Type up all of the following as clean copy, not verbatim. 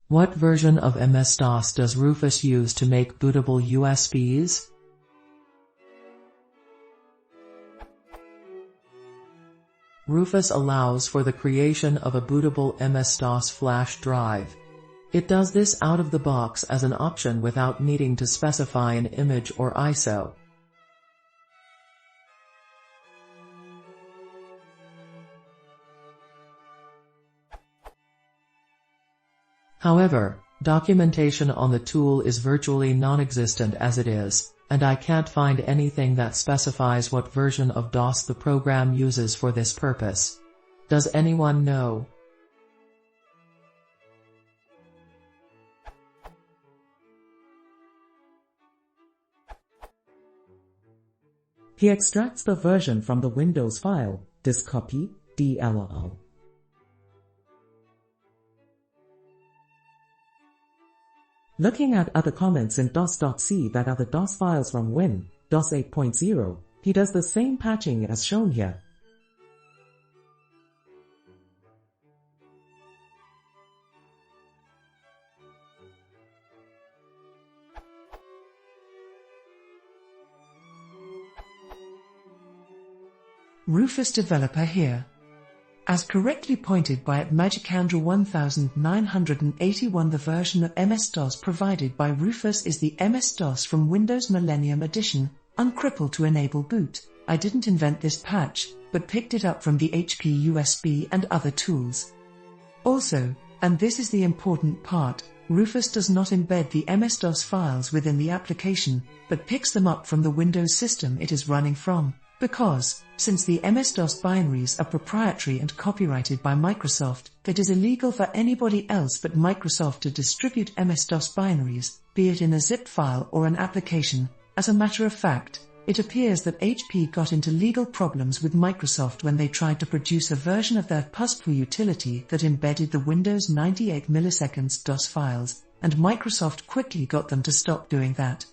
What version of MS-DOS does Rufus use to make bootable USBs? Rufus allows for the creation of a bootable MS-DOS flash drive. It does this out of the box as an option without needing to specify an image or ISO. However, documentation on the tool is virtually non-existent as it is, and I can't find anything that specifies what version of DOS the program uses for this purpose. Does anyone know? He extracts the version from the Windows file, discopy, DLL. Looking at other comments in DOS.c that are the DOS files from Win, DOS 8.0, he does the same patching as shown here. Rufus developer here. As correctly pointed by @magicandra 1981, the version of MS-DOS provided by Rufus is the MS-DOS from Windows Millennium Edition, uncrippled to enable boot. I didn't invent this patch, but picked it up from the HP USB and other tools. Also, and this is the important part, Rufus does not embed the MS-DOS files within the application, but picks them up from the Windows system it is running from. Because, since the MS-DOS binaries are proprietary and copyrighted by Microsoft, it is illegal for anybody else but Microsoft to distribute MS-DOS binaries, be it in a zip file or an application. As a matter of fact, it appears that HP got into legal problems with Microsoft when they tried to produce a version of their PUSPU utility that embedded the Windows 98 milliseconds DOS files, and Microsoft quickly got them to stop doing that.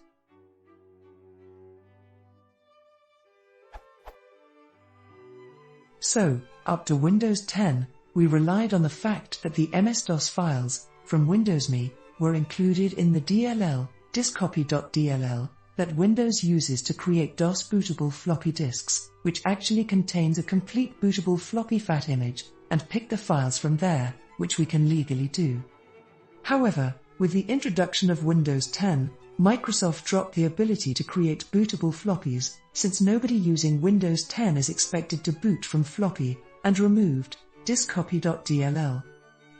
So, up to Windows 10, we relied on the fact that the MS-DOS files, from Windows ME, were included in the DLL, discopy.dll, that Windows uses to create DOS bootable floppy disks, which actually contains a complete bootable floppy fat image, and pick the files from there, which we can legally do. However, with the introduction of Windows 10, Microsoft dropped the ability to create bootable floppies, since nobody using Windows 10 is expected to boot from floppy, and removed discopy.dll.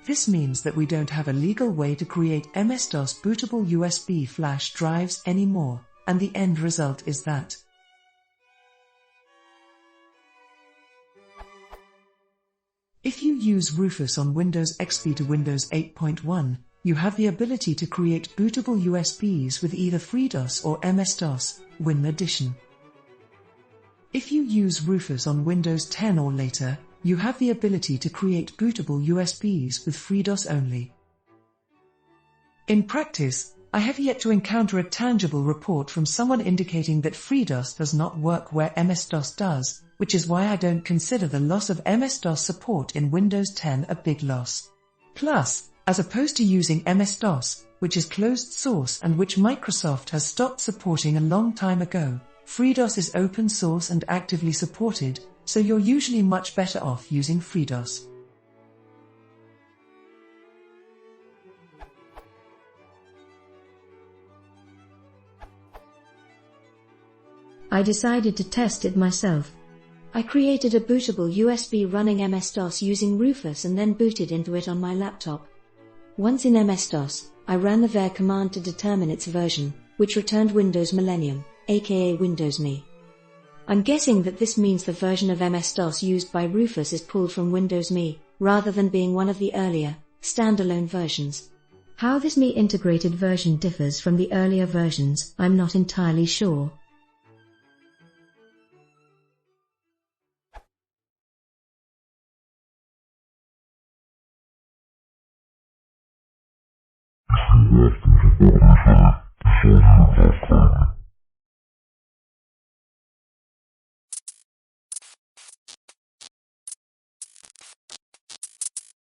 This means that we don't have a legal way to create MS-DOS bootable USB flash drives anymore, and the end result is that if you use Rufus on Windows XP to Windows 8.1, you have the ability to create bootable USBs with either FreeDOS or MS-DOS, Win Edition. If you use Rufus on Windows 10 or later, you have the ability to create bootable USBs with FreeDOS only. In practice, I have yet to encounter a tangible report from someone indicating that FreeDOS does not work where MS-DOS does, which is why I don't consider the loss of MS-DOS support in Windows 10 a big loss. Plus, as opposed to using MS-DOS, which is closed source and which Microsoft has stopped supporting a long time ago, FreeDOS is open source and actively supported, so you're usually much better off using FreeDOS. I decided to test it myself. I created a bootable USB running MS-DOS using Rufus and then booted into it on my laptop. Once in MS-DOS, I ran the var command to determine its version, which returned Windows Millennium, aka Windows ME. I'm guessing that this means the version of MS-DOS used by Rufus is pulled from Windows ME, rather than being one of the earlier, standalone versions. How this ME integrated version differs from the earlier versions, I'm not entirely sure. Yes,